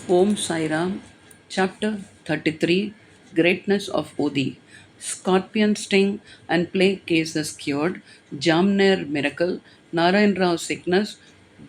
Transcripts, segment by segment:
Om Sai Ram, Chapter 33, Greatness of Odi. Scorpion sting and plague cases cured, Jamner miracle, Narayan Rao sickness,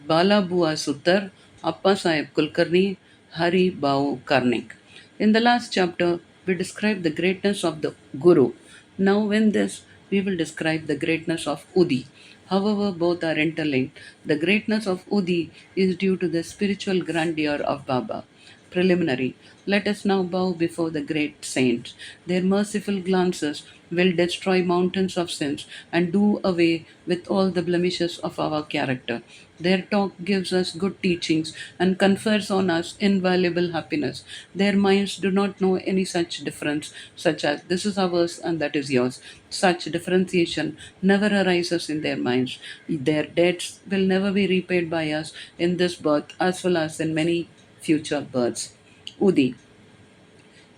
Bala Bua Suttar, Appa Sahib Kulkarni, Hari Bau Karnik. In the last chapter, we described the greatness of the Guru. Now, in this, we will describe the greatness of Udi. However, both are interlinked. The greatness of Udi is due to the spiritual grandeur of Baba. Preliminary. Let us now bow before the great saints. Their merciful glances will destroy mountains of sins and do away with all the blemishes of our character. Their talk gives us good teachings and confers on us invaluable happiness. Their minds do not know any such difference, such as this is ours and that is yours. Such differentiation never arises in their minds. Their debts will never be repaid by us in this birth as well as in many future births. Udi.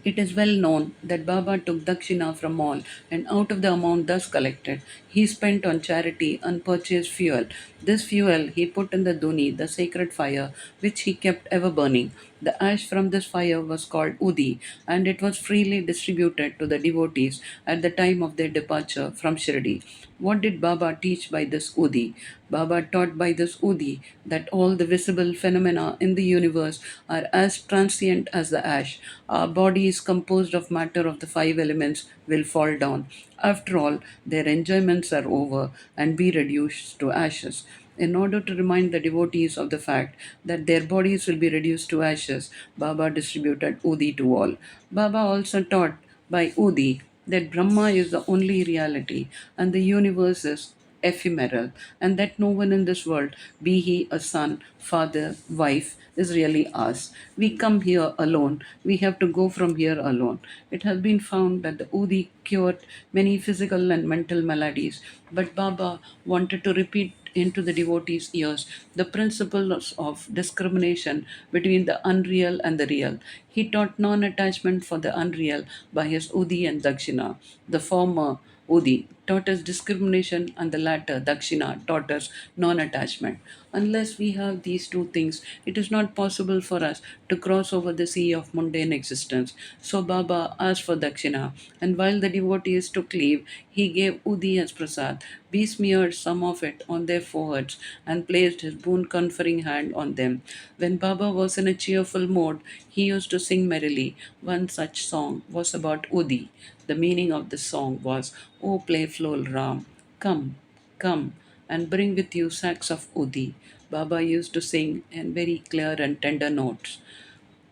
It is well known that Baba took dakshina from all, and out of the amount thus collected, he spent on charity and purchased fuel. This fuel he put in the duni, the sacred fire, which he kept ever burning. The ash from this fire was called Udi, and it was freely distributed to the devotees at the time of their departure from Shirdi. What did Baba teach by this Udi? Baba taught by this Udi that all the visible phenomena in the universe are as transient as the ash. Our body is composed of matter of the five elements will fall down. After all, their enjoyments are over and be reduced to ashes. In order to remind the devotees of the fact that their bodies will be reduced to ashes, Baba distributed Udi to all. Baba also taught by Udi that Brahma is the only reality and the universe is ephemeral, and that no one in this world, be he a son, father, wife, is really us. We come here alone. We have to go from here alone. It has been found that the Udi cured many physical and mental maladies, but Baba wanted to repeat into the devotees' ears the principles of discrimination between the unreal and the real. He taught non attachment for the unreal by his Udi and Dakshina. The former, Udi, taught us discrimination, and the latter, Dakshina, taught us non attachment. Unless we have these two things, it is not possible for us to cross over the sea of mundane existence. So Baba asked for Dakshina, and while the devotees took leave, he gave Udi as prasad, besmeared some of it on their foreheads, and placed his boon conferring hand on them. When Baba was in a cheerful mood, he used to sing merrily. One such song was about Udi. The meaning of the song was, O playful Ram, come, come, and bring with you sacks of Udi. Baba used to sing in very clear and tender notes.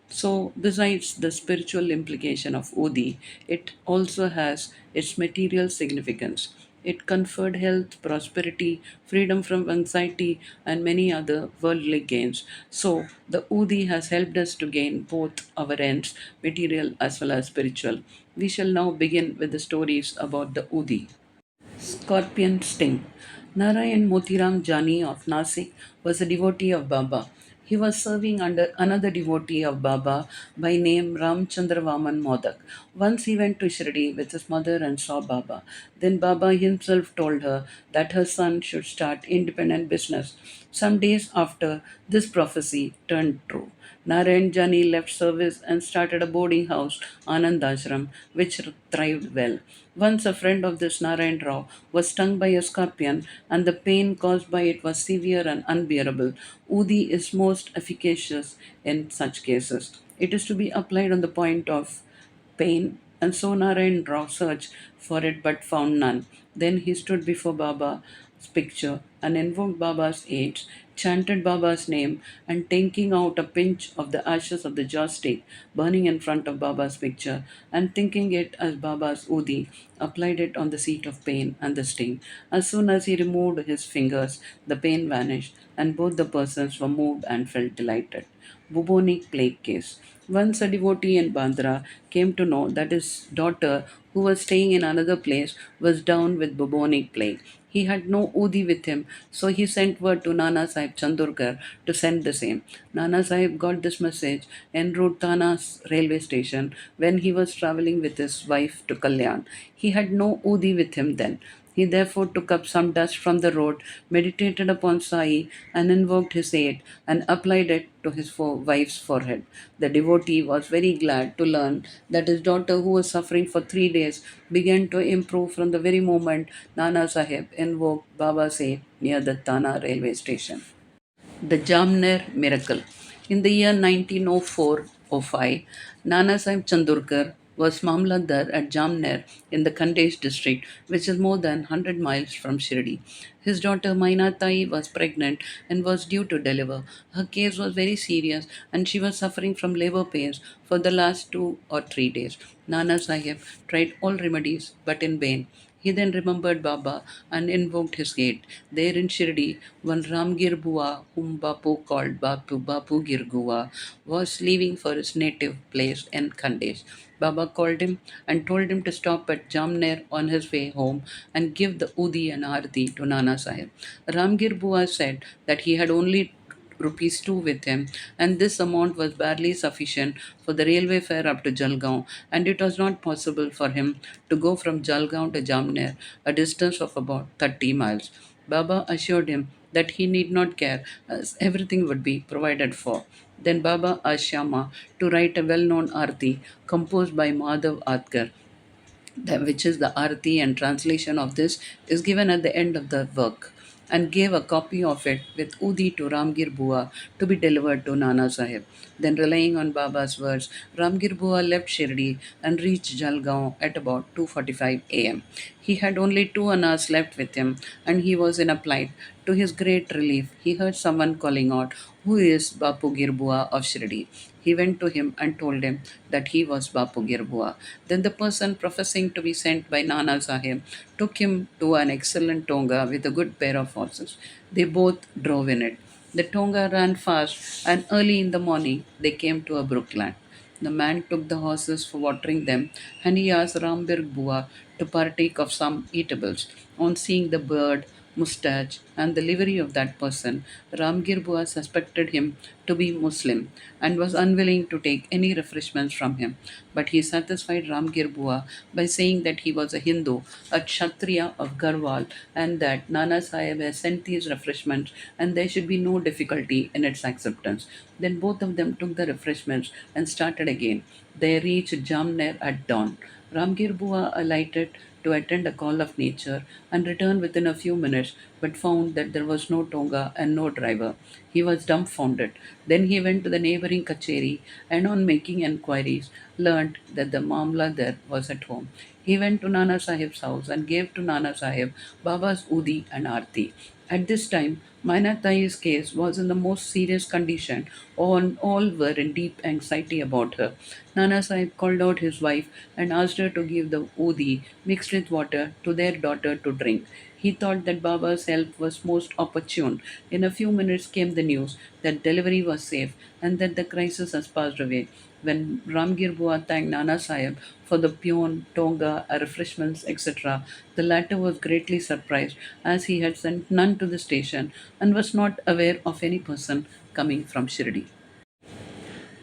So, besides the spiritual implication of Odi, it also has its material significance. It conferred health, prosperity, freedom from anxiety, and many other worldly gains. So, the Udi has helped us to gain both our ends, material as well as spiritual. We shall now begin with the stories about the Udi. Scorpion sting. Narayan Motiram Jani of Nasik was a devotee of Baba. He was serving under another devotee of Baba by name Ramchandra Vaman Modak. Once he went to Shirdi with his mother and saw Baba. Then Baba himself told her that her son should start independent business. Some days after, this prophecy turned true. Narayan Jani left service and started a boarding house, Anand Ashram, which thrived well. Once a friend of this Narayan Rao was stung by a scorpion, and the pain caused by it was severe and unbearable. Udi is most efficacious in such cases. It is to be applied on the point of pain, and so Narayan Rao searched for it but found none. Then he stood before Baba's picture and invoked Baba's aids, chanted Baba's name, and taking out a pinch of the ashes of the joss stick burning in front of Baba's picture, and thinking it as Baba's Udi, applied it on the seat of pain and the sting. As soon as he removed his fingers, the pain vanished, and both the persons were moved and felt delighted. Bubonic plague case. Once a devotee in Bandra came to know that his daughter, who was staying in another place, was down with bubonic plague. He had no Udi with him, so he sent word to Nana Sahib Chandurkar to send the same. Nana Sahib got this message en route Thana's railway station when he was travelling with his wife to Kalyan. He had no Udi with him then. He therefore took up some dust from the road, meditated upon Sai, and invoked his aid, and applied it to his wife's forehead. The devotee was very glad to learn that his daughter, who was suffering for 3 days, began to improve from the very moment Nana Sahib invoked Baba Sahib near the Tana railway station. The Jamner miracle. In the year 1904-05, Nana Sahib Chandurkar was Mamlatdar at Jamner in the Khandesh district, which is more than 100 miles from Shirdi. His daughter Mainatai was pregnant and was due to deliver. Her case was very serious and she was suffering from labor pains for the last 2 or 3 days. Nana Sahib tried all remedies but in vain. He then remembered Baba and invoked his aid. There in Shirdi, one Ramgir Bua, whom Bapu called Bapu Girgua, was leaving for his native place in Khandesh. Baba called him and told him to stop at Jamner on his way home and give the Udi and Arti to Nana Sahib. Ramgir Bua said that he had only rupees 2 with him, and this amount was barely sufficient for the railway fare up to Jalgaon, and it was not possible for him to go from Jalgaon to Jamner, a distance of about 30 miles. Baba assured him that he need not care, as everything would be provided for. Then Baba asked Shama to write a well known arti composed by Madhav Atkar, which is the arti, and translation of this is given at the end of the work, and gave a copy of it with Udi to Ramgir Bua to be delivered to Nana Sahib. Then, relying on Baba's words, Ramgir Bua left Shirdi and reached Jalgaon at about 2:45 a.m. He had only 2 annas left with him, and he was in a plight. To his great relief, he heard someone calling out, "Who is Bapu Girbua of Shirdi?" He went to him and told him that he was Bapu Girbua. Then the person professing to be sent by Nana Sahib took him to an excellent tonga with a good pair of horses. They both drove in it. The tonga ran fast, and early in the morning they came to a brookland. The man took the horses for watering them, and he asked Rambir Bua to partake of some eatables. On seeing the beard, mustache, and the livery of that person, Ramgir Bua suspected him to be Muslim and was unwilling to take any refreshments from him. But he satisfied Ramgir Bua by saying that he was a Hindu, a Kshatriya of Garhwal, and that Nana Sahib has sent these refreshments and there should be no difficulty in its acceptance. Then both of them took the refreshments and started again. They reached Jamner at dawn. Ramgir Bua alighted to attend a call of nature and returned within a few minutes, but found that there was no tonga and no driver. He was dumbfounded. Then he went to the neighboring kacheri and, on making enquiries, learnt that the Mamladar was at home. He went to Nana Sahib's house and gave to Nana Sahib Baba's Udi and Arti. At this time, Mainatai's case was in the most serious condition. All were in deep anxiety about her. Nana Sahib called out his wife and asked her to give the udi mixed with water to their daughter to drink. He thought that Baba's help was most opportune. In a few minutes came the news that delivery was safe and that the crisis has passed away. When Ramgir Bua thanked Nana Sahib for the peon, tonga, refreshments, etc., the latter was greatly surprised as he had sent none to the station and was not aware of any person coming from Shirdi.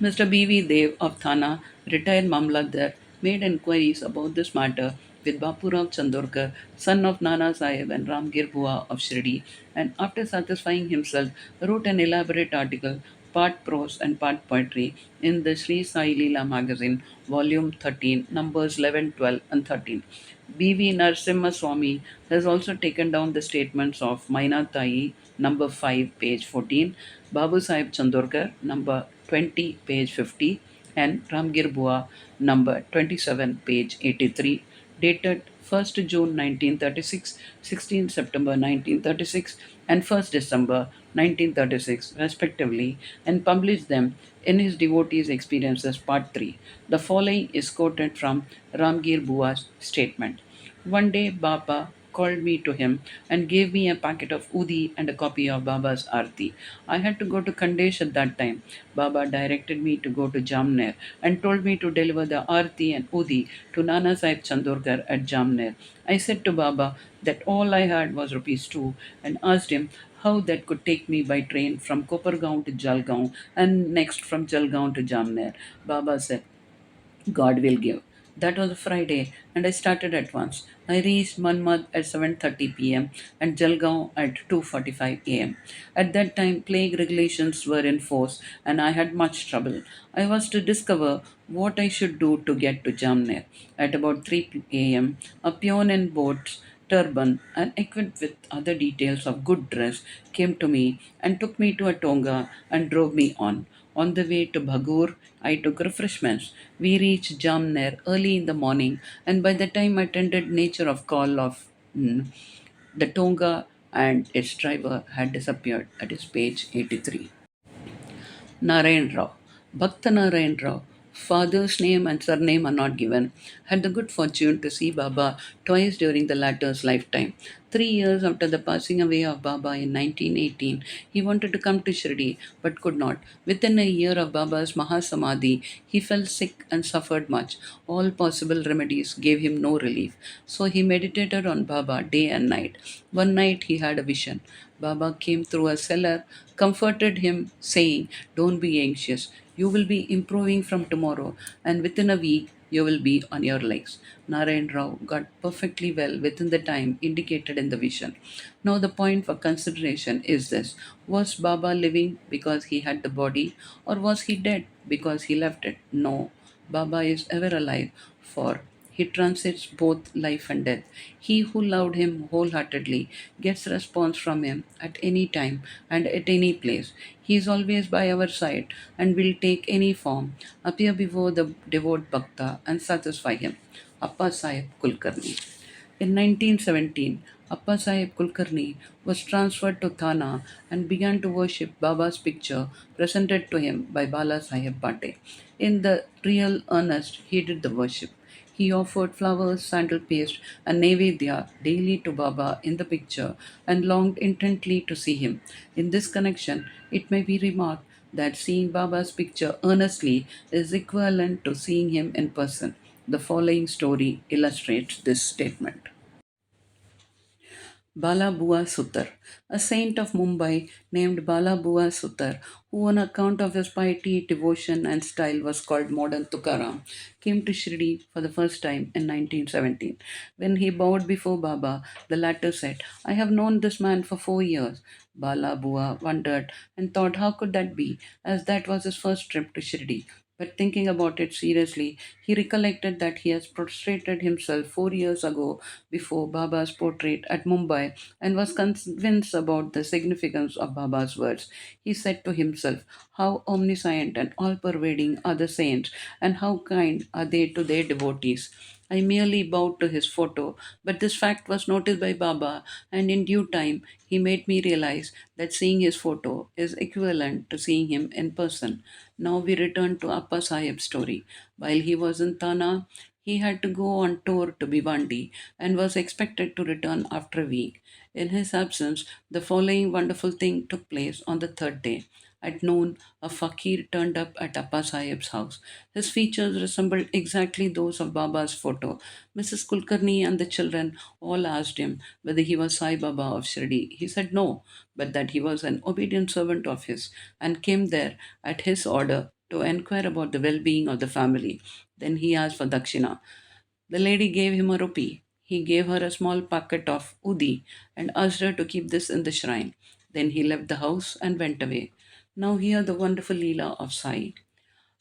Mr. B.V. Dev of Thana, retired Mamlatdar, made enquiries about this matter with Bapurao Chandorkar, son of Nana Sahib and Ramgir Bua of Shirdi, and after satisfying himself, wrote an elaborate article, part prose and part poetry, in the Sri Sai Leela magazine, volume 13, numbers 11, 12, and 13. B.V. Narasimha Swami has also taken down the statements of Mainatai, number 5, page 14, Babu Sahib Chandorkar, number 20, page 50, and Ramgir Bua, number 27, page 83, dated 1st June 1936, 16th September 1936, and 1st December 1936, respectively, and published them in his Devotees' Experiences, Part 3. The following is quoted from Ramgir Bua's statement. One day, Baba called me to him and gave me a packet of udi and a copy of Baba's Arti. I had to go to Kandesh at that time. Baba directed me to go to Jamner and told me to deliver the Arti and udi to Nana Sahib Chandorkar at Jamner. I said to Baba that all I had was rupees 2 and asked him how that could take me by train from Kopargaon to Jalgaon and next from Jalgaon to Jamner. Baba said, God will give. That was a Friday, and I started at once. I reached Manmad at 7:30 p.m. and Jalgaon at 2:45 a.m. At that time, plague regulations were in force, and I had much trouble. I was to discover what I should do to get to Jamner. At about 3 a.m., a peon in boots, turban, and equipped with other details of good dress came to me and took me to a tonga and drove me on. On the way to Bhagur, I took refreshments. We reached Jamner early in the morning, and by the time I attended nature of call of the tonga and its driver had disappeared at his page 83. Narayan Rao. Bhakta Narayan Rao, father's name and surname are not given, had the good fortune to see Baba twice during the latter's lifetime. 3 years after the passing away of Baba in 1918, he wanted to come to Shirdi but could not. Within a year of Baba's Mahasamadhi, he fell sick and suffered much. All possible remedies gave him no relief. So he meditated on Baba day and night. One night he had a vision. Baba came through a cellar, comforted him, saying, "Don't be anxious. You will be improving from tomorrow, and within a week you will be on your legs." Narayan Rao got perfectly well within the time indicated in the vision. Now, the point for consideration is this: was Baba living because he had the body, or was he dead because he left it? No, Baba is ever alive, for he transcends both life and death. He who loved him wholeheartedly gets response from him at any time and at any place. He is always by our side and will take any form, appear before the devout Bhakta and satisfy him. Appa Sahib Kulkarni. In 1917, Appa Sahib Kulkarni was transferred to Thana and began to worship Baba's picture presented to him by Bala Sahib Bhate. In the real earnest, he did the worship. He offered flowers, sandal paste, and Nevedya daily to Baba in the picture and longed intently to see him. In this connection, it may be remarked that seeing Baba's picture earnestly is equivalent to seeing him in person. The following story illustrates this statement. Bala Bua Sutar, a saint of Mumbai named Bala Bua Sutar, who on account of his piety, devotion, and style was called modern Tukaram, came to Shirdi for the first time in 1917. When he bowed before Baba, the latter said, "I have known this man for 4 years." Bala Bua wondered and thought how could that be, as that was his first trip to Shirdi. But thinking about it seriously, he recollected that he has prostrated himself 4 years ago before Baba's portrait at Mumbai and was convinced about the significance of Baba's words. He said to himself, "How omniscient and all pervading are the saints, and how kind are they to their devotees." I merely bowed to his photo, but this fact was noticed by Baba, and in due time he made me realize that seeing his photo is equivalent to seeing him in person. Now we return to Appa Sahib's story. While he was in Tana, he had to go on tour to Bhiwandi and was expected to return after a week. In his absence, the following wonderful thing took place on the third day. At noon, a fakir turned up at Appa Sahib's house. His features resembled exactly those of Baba's photo. Mrs. Kulkarni and the children all asked him whether he was Sai Baba of Shirdi. He said no, but that he was an obedient servant of his and came there at his order to inquire about the well being of the family. Then he asked for Dakshina. The lady gave him a rupee. He gave her a small packet of udi and asked her to keep this in the shrine. Then he left the house and went away. Now hear the wonderful Leela of Sai.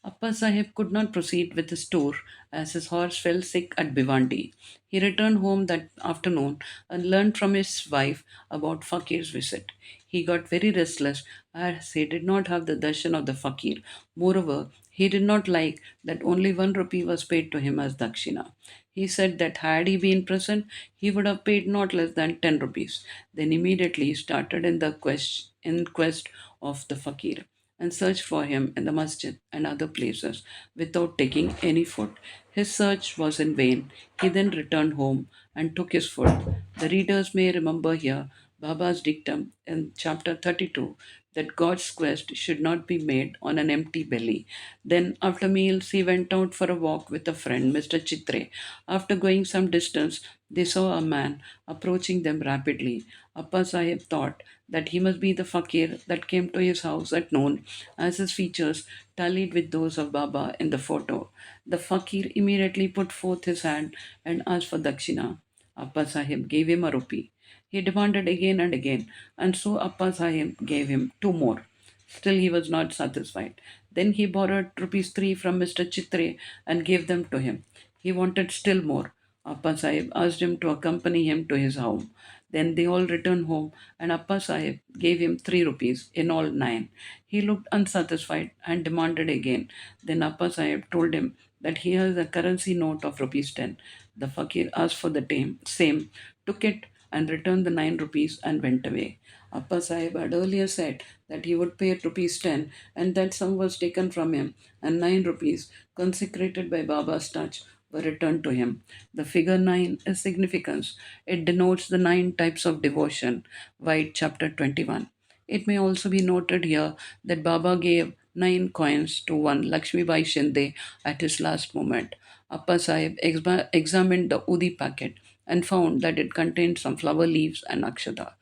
Appa Sahib could not proceed with his tour as his horse fell sick at Bhiwandi. He returned home that afternoon and learned from his wife about Fakir's visit. He got very restless as he did not have the darshan of the Fakir. Moreover, he did not like that only 1 rupee was paid to him as dakshina. He said that had he been present, he would have paid not less than 10 rupees. Then immediately started in quest of the Fakir and searched for him in the masjid and other places without taking any food. His search was in vain. He then returned home and took his food. The readers may remember here Baba's dictum in chapter 32 that God's quest should not be made on an empty belly. Then, after meals, he went out for a walk with a friend, Mr. Chitre. After going some distance, they saw a man approaching them rapidly. Appa Sahib thought that he must be the fakir that came to his house at noon, as his features tallied with those of Baba in the photo. The fakir immediately put forth his hand and asked for dakshina. Appa Sahib gave him a rupee. He demanded again and again, and so Appa Sahib gave him two more. Still, he was not satisfied. Then he borrowed rupees 3 from Mr. Chitre and gave them to him. He wanted still more. Appa Sahib asked him to accompany him to his home. Then they all returned home, and Appa Sahib gave him 3 rupees, in all 9. He looked unsatisfied and demanded again. Then Appa Sahib told him that he has a currency note of rupees 10. The fakir asked for the same, took it, and returned the 9 rupees and went away. Appa Sahib had earlier said that he would pay rupees 10 and that sum was taken from him, and 9 rupees, consecrated by Baba's touch, were returned to him. The figure 9 is significance. It denotes the 9 types of devotion, White chapter 21. It may also be noted here that Baba gave 9 coins to one Lakshmi Bai Shinde at his last moment. Appa Sahib examined the Udi packet and found that it contained some flower leaves and akshata.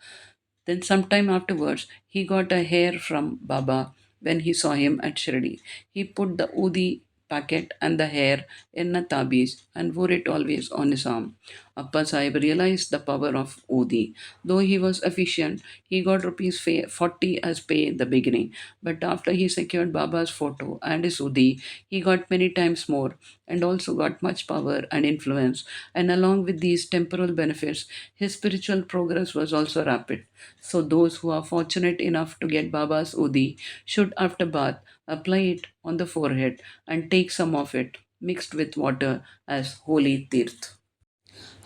Then, sometime afterwards, he got a hair from Baba when he saw him at Shirdi. He put the Udi packet and the hair in a tabiz and wore it always on his arm. Appa Sahib realized the power of Udi. Though he was efficient, he got rupees 40 as pay in the beginning. But after he secured Baba's photo and his Udi, he got many times more and also got much power and influence. And along with these temporal benefits, his spiritual progress was also rapid. So those who are fortunate enough to get Baba's Udi should, after bath, apply it on the forehead and take some of it mixed with water as holy tirth.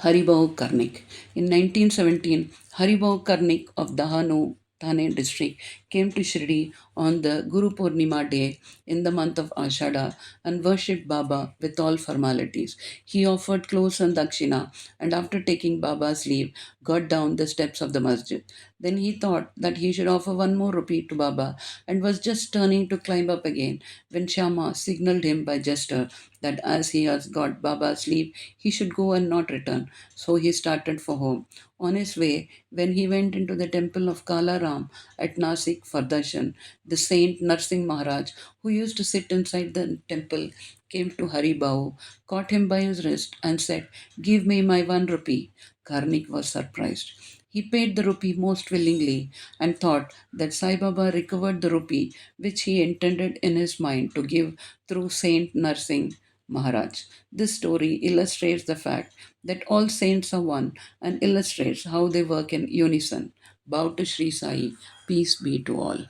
Haribao Karnik. In 1917, Haribao Karnik of Dahanu, Thane district, came to Shirdi on the Guru Purnima day in the month of Ashada and worshipped Baba with all formalities. He offered clothes and dakshina, and after taking Baba's leave, got down the steps of the masjid. Then he thought that he should offer one more rupee to Baba and was just turning to climb up again when Shyama signaled him by gesture that as he has got Baba's leave, he should go and not return. So he started for home. On his way, when he went into the temple of Kala Ram at Nasik for darshan, the saint Narsingh Maharaj, who used to sit inside the temple, came to Hari Bahu, caught him by his wrist, and said, "Give me my 1 rupee." Karnik was surprised. He paid the rupee most willingly and thought that Sai Baba recovered the rupee which he intended in his mind to give through Saint Narsingh Maharaj. This story illustrates the fact that all saints are one and illustrates how they work in unison. Bow to Sri Sai. Peace be to all.